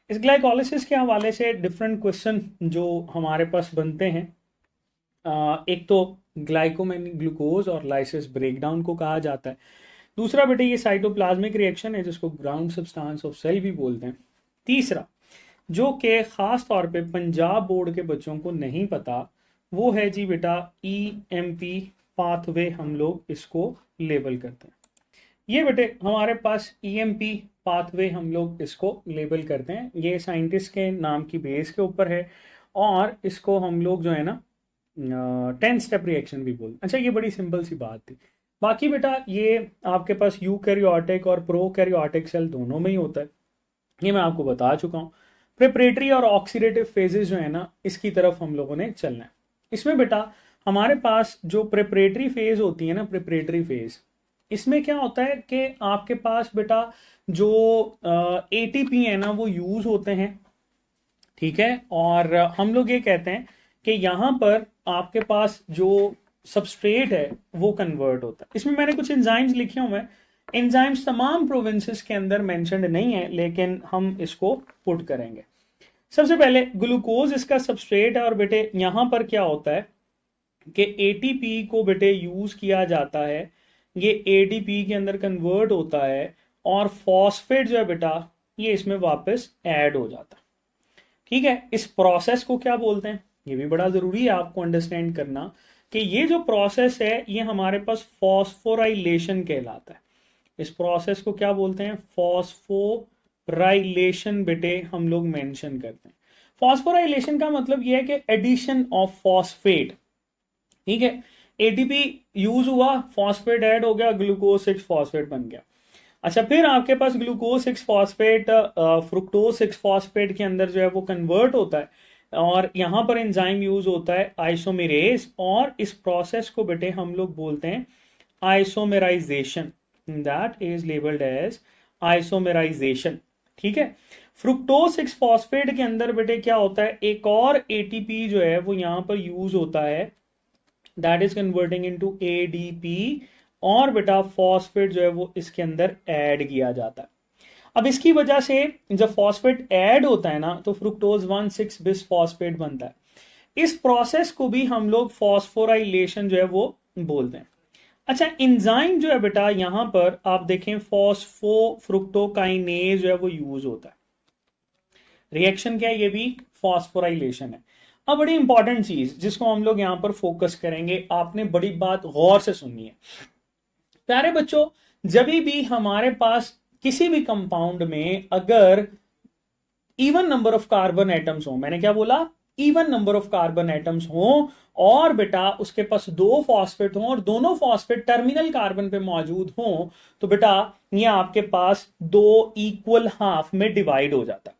इस ग्लाइकोलिसिस के हवाले से डिफरेंट क्वेश्चन जो हमारे पास बनते हैं, एक तो ग्लाइकोमेन ग्लूकोज और लाइसिस ब्रेकडाउन को कहा जाता है। दूसरा बेटे ये साइटोप्लाज्मिक रिएक्शन है जिसको ग्राउंड सब्सटेंस ऑफ सेल भी बोलते हैं। तीसरा जो कि ख़ास तौर पे पंजाब बोर्ड के बच्चों को नहीं पता, वो है जी बेटा EMP पाथवे, हम लोग इसको लेबल करते हैं। ये बेटे हमारे पास EMP पाथवे हम लोग इसको लेबल करते हैं, ये साइंटिस्ट के नाम की बेस के ऊपर है और इसको हम लोग जो है ना 10 स्टेप रिएक्शन भी बोलते हैं। अच्छा, ये बड़ी सिंपल सी बात थी। बाकी बेटा ये आपके पास यूकैरियोटिक और प्रोकैरियोटिक सेल दोनों में ही होता है, ये मैं आपको बता चुका हूँ। प्रिपरेटरी और ऑक्सीडेटिव फेजेस जो है ना, इसकी तरफ हम लोगों ने चलना है। इसमें बेटा हमारे पास जो प्रिपरेटरी फेज होती है ना, प्रिपरेटरी फेज, इसमें क्या होता है कि आपके पास बेटा जो ATP है ना वो यूज होते हैं, ठीक है। और हम लोग ये कहते हैं कि यहाँ पर आपके पास जो सबस्ट्रेट है वो कन्वर्ट होता है। इसमें मैंने कुछ एंजाइम्स लिखे हुए हैं, एंजाइम्स तमाम प्रोविंसेस के अंदर मेंशन्ड नहीं है, लेकिन हम इसको पुट करेंगे। सबसे पहले ग्लूकोज इसका सबस्ट्रेट है और बेटे यहां पर क्या होता है कि ATP को बेटे यूज किया जाता है, ये ADP के अंदर कन्वर्ट होता है और फॉस्फेट जो है बेटा ये इसमें वापस ऐड हो जाता है, ठीक है। इस प्रोसेस को क्या बोलते हैं, ये भी बड़ा जरूरी है आपको अंडरस्टैंड करना कि ये जो प्रोसेस है ये हमारे पास फॉस्फोराइलेशन कहलाता है। इस प्रोसेस को क्या बोलते हैं, फॉस्फोराइलेशन बेटे हम लोग मेंशन करते हैं। फॉस्फोराइलेशन का मतलब ये है कि एडिशन ऑफ फॉस्फेट, ठीक है। ATP यूज हुआ, फॉस्फेट ऐड हो गया, ग्लूकोज 6 फॉस्फेट बन गया। अच्छा, फिर आपके पास ग्लूकोज 6 फॉस्फेट फ्रुक्टोज 6 फॉस्फेट के अंदर जो है वो कन्वर्ट होता है और यहां पर एंजाइम यूज होता है आइसोमेरेज, और इस प्रोसेस को बेटे हम लोग बोलते हैं isomerisation, that is labelled as isomerisation, ठीक है। फ्रुक्टोज 6 फॉस्फेट के अंदर बेटे क्या होता है, एक और ATP जो है वो यहां पर यूज होता है, that is converting into ADP, और बेटा फॉस्फेट जो है वो इसके अंदर ऐड किया जाता है। अब इसकी वजह से जब फॉस्फेट ऐड होता है ना तो फ्रुक्टोज 1,6 बिस फॉस्फेट बनता है। इस प्रोसेस को भी हम लोग फॉस्फोराइलेशन जो है वो बोलते हैं। अच्छा, एंजाइम जो है बेटा यहां पर आप देखें फॉस्फोफ्रुक्टोकाइनेज जो है वो यूज होता है। रिएक्शन क्या है, ये भी फॉस्फोराइलेशन है। अब बड़ी इंपॉर्टेंट चीज जिसको हम लोग यहां पर फोकस करेंगे, आपने बड़ी बात गौर से सुननी है प्यारे बच्चों। जब भी हमारे पास किसी भी कंपाउंड में अगर even number of carbon atoms हो, मैंने क्या बोला, even number of carbon atoms हो, और बेटा उसके पास 2 फॉस्फेट हो और दोनों फॉस्फेट टर्मिनल कार्बन पे मौजूद हो, तो बेटा ये आपके पास 2 इक्वल हाफ में डिवाइड हो जाता है,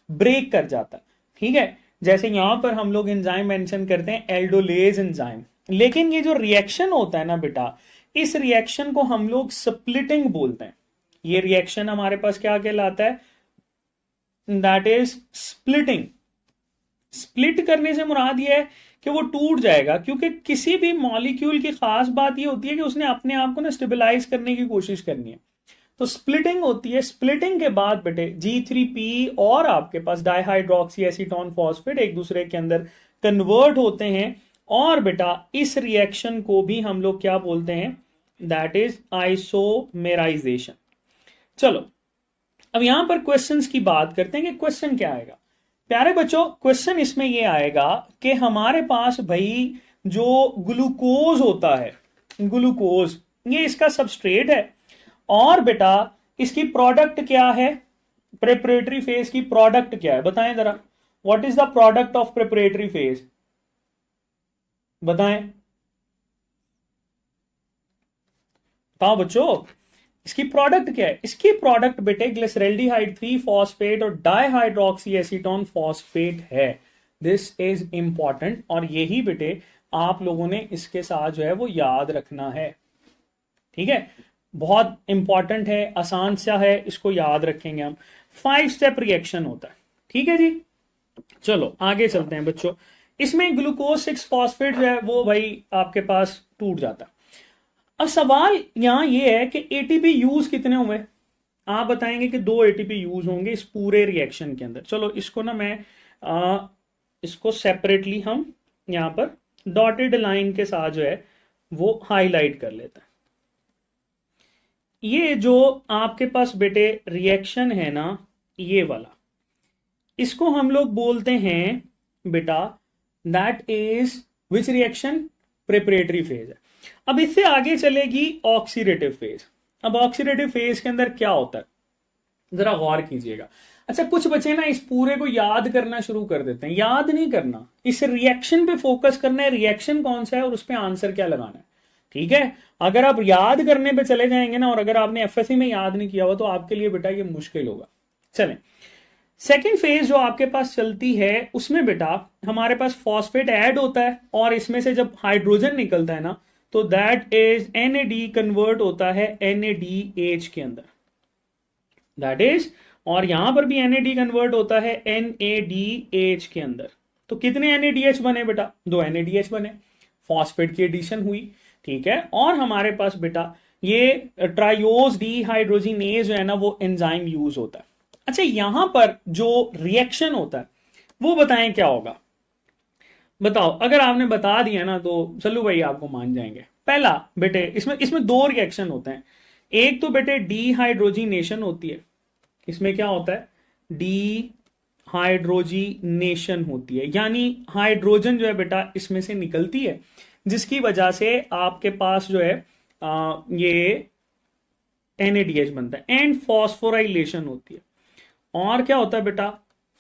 ब्रेक कर जाता है, ठीक है। जैसे यहां पर हम लोग एंजाइम मेंशन करते हैं एल्डोलेज एंजाइम, लेकिन ये जो रिएक्शन होता है ना बेटा, इस रिएक्शन को हम लोग स्प्लिटिंग बोलते हैं। ये रिएक्शन हमारे पास क्या कहलाता है, दैट इज स्प्लिटिंग। स्प्लिट करने से मुराद ये है कि वो टूट जाएगा, क्योंकि किसी भी मॉलिक्यूल की खास बात ये होती है कि उसने अपने आप को ना स्टेबलाइज करने की कोशिश करनी है, तो स्प्लिटिंग होती है। स्प्लिटिंग के बाद बेटे G3P और आपके पास डाइहाइड्रोक्सी एसीटोन फॉस्फेट एक दूसरे के अंदर कन्वर्ट होते हैं, और बेटा इस रिएक्शन को भी हम लोग क्या बोलते हैं, दैट इज आइसोमेराइजेशन। चलो अब यहां पर क्वेश्चंस की बात करते हैं कि क्वेश्चन क्या आएगा। प्यारे बच्चों, क्वेश्चन इसमें यह आएगा कि हमारे पास भाई जो ग्लूकोज होता है, ग्लूकोज ये इसका सबस्ट्रेट है, और बेटा इसकी प्रोडक्ट क्या है, प्रिपरेटरी फेज की प्रोडक्ट क्या है, बताएं जरा, what is the product of preparatory phase, बताएं, बताओ बच्चों, इसकी प्रोडक्ट क्या है। इसकी प्रोडक्ट बेटे ग्लिसरल्डिहाइड 3 फॉस्फेट और डाइहाइड्रोक्सी एसीटोन फॉस्फेट है। दिस इज इंपॉर्टेंट, और यही बेटे आप लोगों ने इसके साथ जो है वो याद रखना है, ठीक है। बहुत इंपॉर्टेंट है, आसान सा है, इसको याद रखेंगे हम। 5 स्टेप रिएक्शन होता है, ठीक है जी। चलो आगे चलते हैं बच्चों। इसमें ग्लूकोज 6 फॉस्फेट जो है वो भाई आपके पास टूट जाता है। अब सवाल यहां ये है कि ATP यूज कितने हुए, आप बताएंगे कि 2 एटीपी यूज होंगे इस पूरे रिएक्शन के अंदर। चलो इसको ना मैं इसको सेपरेटली हम यहाँ पर डॉटेड लाइन के साथ जो है वो हाईलाइट कर लेते हैं। ये जो आपके पास बेटे रिएक्शन है ना, ये वाला, इसको हम लोग बोलते हैं बेटा that is which reaction, preparatory phase है। अब इससे आगे चलेगी ऑक्सीडेटिव फेज। अब ऑक्सीडेटिव फेज के अंदर क्या होता है, जरा गौर कीजिएगा। अच्छा, कुछ बच्चे ना इस पूरे को याद करना शुरू कर देते हैं। याद नहीं करना, इस रिएक्शन पे फोकस करना है, रिएक्शन कौन सा है और उस पर आंसर क्या लगाना है। ठीक है, अगर आप याद करने पे चले जाएंगे ना, और अगर आपने एफएससी में याद नहीं किया हुआ तो आपके लिए बेटा ये मुश्किल होगा। चलें, सेकेंड फेज जो आपके पास चलती है उसमें बेटा हमारे पास फॉस्फेट ऐड होता है, और इसमें से जब हाइड्रोजन निकलता है ना तो दैट इज NAD कन्वर्ट होता है NADH के अंदर, दैट इज, और यहां पर भी NAD कन्वर्ट होता है NADH के अंदर। तो कितने NADH बने बेटा, 2 NADH बने, फॉस्फेट की एडिशन हुई। ठीक है, और हमारे पास बेटा ये ट्रायोज डीहाइड्रोजिनेज जो है ना वो एंजाइम यूज होता है। अच्छा, यहां पर जो रिएक्शन होता है वो बताएं क्या होगा, बताओ। अगर आपने बता दिया ना तो चलो भाई आपको मान जाएंगे। पहला बेटे इसमें इसमें 2 रिएक्शन होते हैं। एक तो बेटे डीहाइड्रोजिनेशन होती है, इसमें क्या होता है, डीहाइड्रोजिनेशन होती है, यानी हाइड्रोजन जो है बेटा इसमें से निकलती है, जिसकी वजह से आपके पास जो है ये NADH बनता है, एंड फॉस्फोराइलेशन होती है। और क्या होता है बेटा,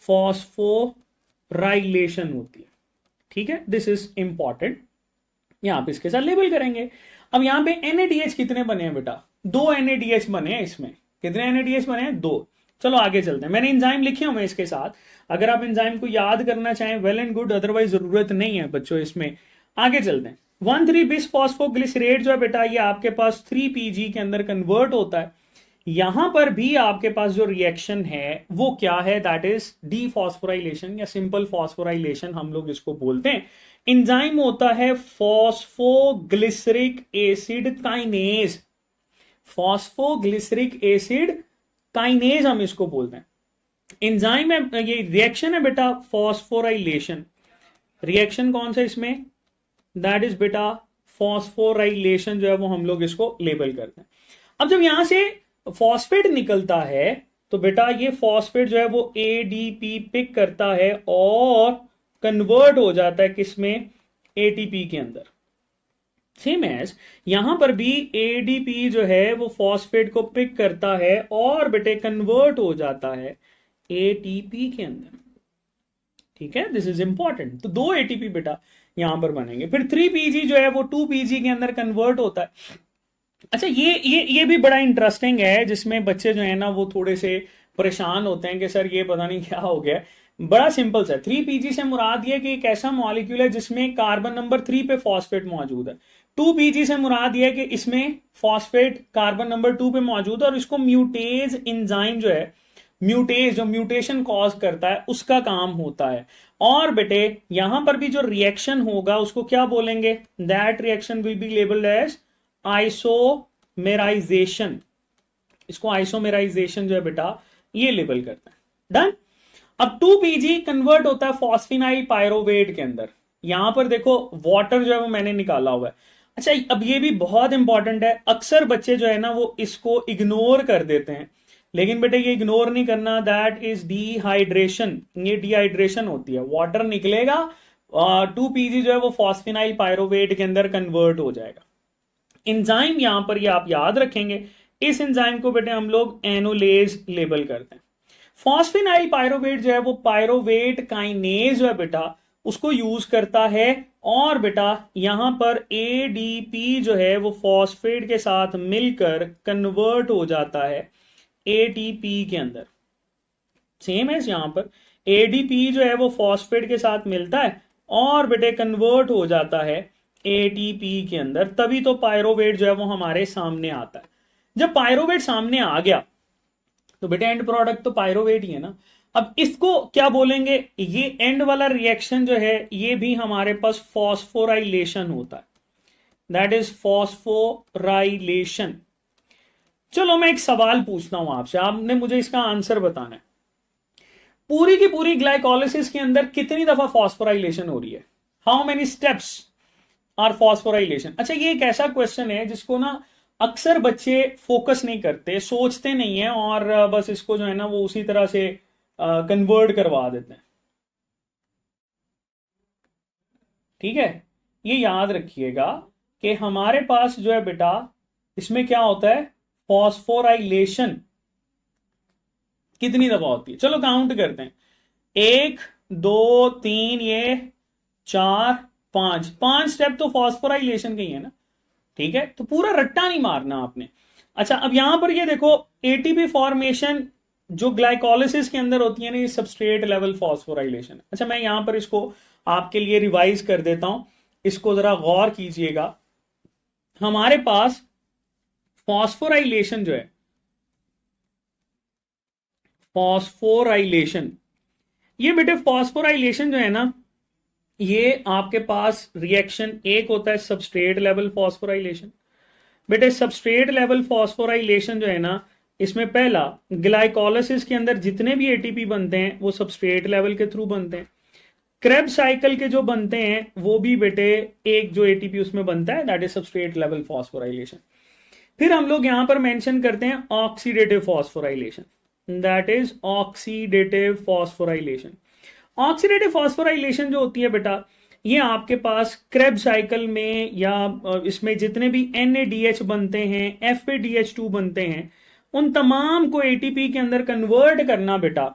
फॉस्फोराइलेशन होती है। ठीक है, दिस इज इंपॉर्टेंट, यहां पे इसके साथ लेबल करेंगे। अब यहां पे NADH कितने बने हैं बेटा, 2 NADH बने हैं इसमें। कितने NADH बने हैं, 2। चलो आगे चलते हैं, मैंने एंजाइम लिखे हुए इसके साथ, अगर आप एंजाइम को याद करना चाहें वेल एंड गुड, अदरवाइज जरूरत नहीं है बच्चों इसमें। आगे चलते हैं, 1,3-bis फॉस्फोग्लिसरेट जो है बेटा ये आपके पास 3PG के अंदर कन्वर्ट होता है। यहां पर भी आपके पास जो रिएक्शन है वो क्या है, दैट इज डीफॉस्फोराइलेशन या सिंपल फॉस्फोराइलेशन हम लोग इसको बोलते हैं। एंजाइम होता है phosphoglyceric acid kinase, phosphoglyceric acid kinase हम इसको बोलते हैं। एंजाइम है, ये रिएक्शन है बेटा फॉस्फोराइलेशन। रिएक्शन कौन सा इसमें, दैट इज बेटा फॉस्फोराइलेशन जो है वो हम लोग इसको लेबल करते हैं। अब जब यहां से फॉस्फेट निकलता है तो बेटा ये फॉस्फेट जो है वो ADP पिक करता है और कन्वर्ट हो जाता है किसमें, ATP के अंदर। सेम एज यहां पर भी ADP जो है वो फॉस्फेट को पिक करता है और बेटे कन्वर्ट हो जाता है ATP के अंदर। ठीक है, दिस इज इंपॉर्टेंट। तो 2 ATP बेटा यहां पर बनेंगे, फिर 3PG जो है वो 2PG के अंदर कन्वर्ट होता है। अच्छा, ये भी बड़ा इंटरेस्टिंग है, जिसमें बच्चे जो है ना वो थोड़े से परेशान होते हैं कि सर ये पता नहीं क्या हो गया। बड़ा सिंपल सा, 3PG से मुराद ये कि एक ऐसा मॉलिक्यूल है जिसमें कार्बन नंबर 3 पे फॉस्फेट मौजूद है। 2PG से मुराद ये कि इसमें फॉस्फेट कार्बन नंबर 2 पे मौजूद है, और इसको म्यूटेज एंजाइम जो है, म्यूटेज जो म्यूटेशन कॉज करता है उसका काम होता है। और बेटे यहां पर भी जो रिएक्शन होगा उसको क्या बोलेंगे, that reaction will be labelled as isomerisation. इसको आइसोमेराइजेशन जो है बेटा ये लेबल करता है। डन। अब 2PG कन्वर्ट होता है फॉस्फिनाइल पायरोवेट के अंदर। यहां पर देखो वाटर जो है वो मैंने निकाला हुआ है। अच्छा, अब ये भी बहुत इंपॉर्टेंट है, अक्सर बच्चे जो है ना वो इसको इग्नोर कर देते हैं, लेकिन बेटे ये इग्नोर नहीं करना, दैट इज डिहाइड्रेशन। ये डिहाइड्रेशन होती है, वाटर निकलेगा, 2PG जो है वो फॉस्फिनाइल पायरोवेट के अंदर कन्वर्ट हो जाएगा। एंजाइम यहां पर ये आप याद रखेंगे, इस एंजाइम को बेटे हम लोग एनोलेज लेबल करते हैं। फॉस्फिनाइल पायरोवेट जो है वो पायरोवेट काइनेज जो है बेटा उसको यूज करता है, और बेटा यहां पर ADP जो है वो फॉस्फेट के साथ मिलकर कन्वर्ट हो जाता है ATP के अंदर। सेम है, यहां पर ADP जो है वो फॉस्फेट के साथ मिलता है और बेटे कन्वर्ट हो जाता है ATP के अंदर, तभी तो पायरोवेट जो है वो हमारे सामने आता है। जब पायरोवेट सामने आ गया तो बेटे एंड प्रोडक्ट तो पायरोवेट ही है ना। अब इसको क्या बोलेंगे, ये एंड वाला रिएक्शन जो है ये भी हमारे पास फॉस्फोराइलेशन होता है, दैट इज फॉस्फोराइलेशन। चलो मैं एक सवाल पूछता हूं आपसे, आपने मुझे इसका आंसर बताना है। पूरी की पूरी ग्लाइकोलिसिस के अंदर कितनी दफा फॉस्फोराइलेशन हो रही है? How many steps are phosphorylation? अच्छा, ये एक ऐसा क्वेश्चन है जिसको ना अक्सर बच्चे फोकस नहीं करते, सोचते नहीं है, और बस इसको जो है ना वो उसी तरह से कन्वर्ट करवा देते हैं। ठीक है, ये याद रखिएगा कि हमारे पास जो है बेटा, इसमें क्या होता है, फॉस्फोराइलेशन कितनी दफा होती है? चलो काउंट करते हैं। एक, दो, तीन, ये चार, पांच, पांच स्टेप तो फॉस्फोराइलेशन के ही है ना। ठीक है, तो पूरा रट्टा नहीं मारना आपने। अच्छा, अब यहां पर ये देखो, एटीपी फॉर्मेशन जो ग्लाइकोलिसिस के अंदर होती है ना, ये सबस्ट्रेट लेवल फॉस्फोराइलेशन। अच्छा, मैं यहां पर इसको आपके लिए रिवाइज कर देता हूं, इसको जरा गौर कीजिएगा। हमारे पास फॉस्फोराइलेशन जो है, फॉस्फोराइलेशन, ये बेटे फॉस्फोराइलेशन जो है ना, ये आपके पास रिएक्शन एक होता है सबस्ट्रेट लेवल फॉस्फोराइलेशन। बेटे सबस्ट्रेट लेवल फॉस्फोराइलेशन जो है ना, इसमें पहला, ग्लाइकोलिसिस के अंदर जितने भी एटीपी बनते हैं वो सबस्ट्रेट लेवल के थ्रू बनते हैं। क्रेब साइकिल के जो बनते हैं वो भी बेटे एक जो एटीपी उसमें बनता है, that is substrate level phosphorylation. फिर हम लोग यहां पर मेंशन करते हैं oxidative phosphorylation, that is oxidative phosphorylation. Oxidative phosphorylation जो होती है बेटा, ये आपके पास क्रेब साइकिल में या इसमें जितने भी NADH बनते हैं, FADH2 बनते हैं, उन तमाम को ATP के अंदर कन्वर्ट करना बेटा,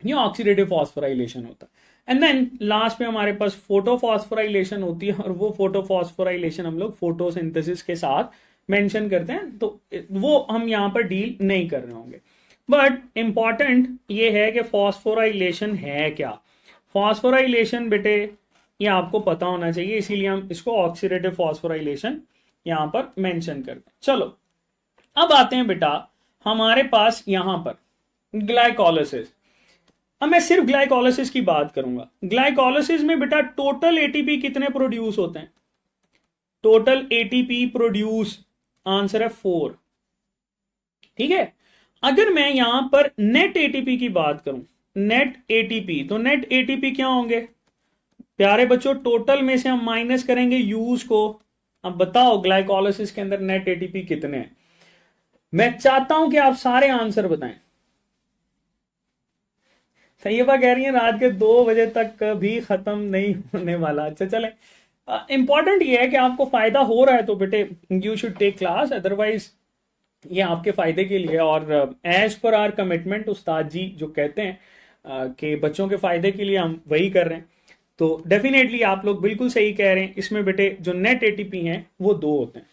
ये ऑक्सीडेटिव फॉस्फोराइलेशन होता है। एंड देन लास्ट में हमारे पास फोटोफॉस्फोराइलेशन होती है, और वो फोटोफॉस्फोराइलेशन हम लोग फोटोसिंथेसिस के साथ मेंशन करते हैं, तो वो हम यहां पर डील नहीं कर रहे होंगे। बट इंपॉर्टेंट ये है कि फॉस्फोराइलेशन है क्या। फॉस्फोराइलेशन बेटे ये आपको पता होना चाहिए, इसीलिए हम इसको ऑक्सीडेटिव फॉस्फोराइलेशन यहां पर मेंशन करते हैं। चलो अब आते हैं बेटा हमारे पास यहां पर ग्लाइकोलिसिस। अब मैं सिर्फ ग्लाइकोलिसिस की बात करूंगा। ग्लाइकोलिसिस में बेटा टोटल एटीपी कितने प्रोड्यूस होते हैं? टोटल एटीपी प्रोड्यूस, आंसर है 4। ठीक है, अगर मैं यहां पर नेट एटीपी की बात करूं, नेट एटीपी, तो नेट एटीपी क्या होंगे प्यारे बच्चों? टोटल में से हम माइनस करेंगे यूज को। अब बताओ ग्लाइकोलिसिस के अंदर नेट एटीपी कितने हैं? मैं चाहता हूं कि आप सारे आंसर बताएं। सैयबा कह रही है रात के 2 बजे तक भी खत्म नहीं होने वाला। अच्छा चले, इंपॉर्टेंट ये है कि आपको फायदा हो रहा है तो बेटे you should take class, otherwise ये आपके फायदे के लिए। और एज पर आर कमिटमेंट, उस्ताद जी जो कहते हैं कि बच्चों के फायदे के लिए हम वही कर रहे हैं। तो डेफिनेटली आप लोग बिल्कुल सही कह रहे हैं, इसमें बेटे जो नेट एटीपी हैं वो 2 होते हैं।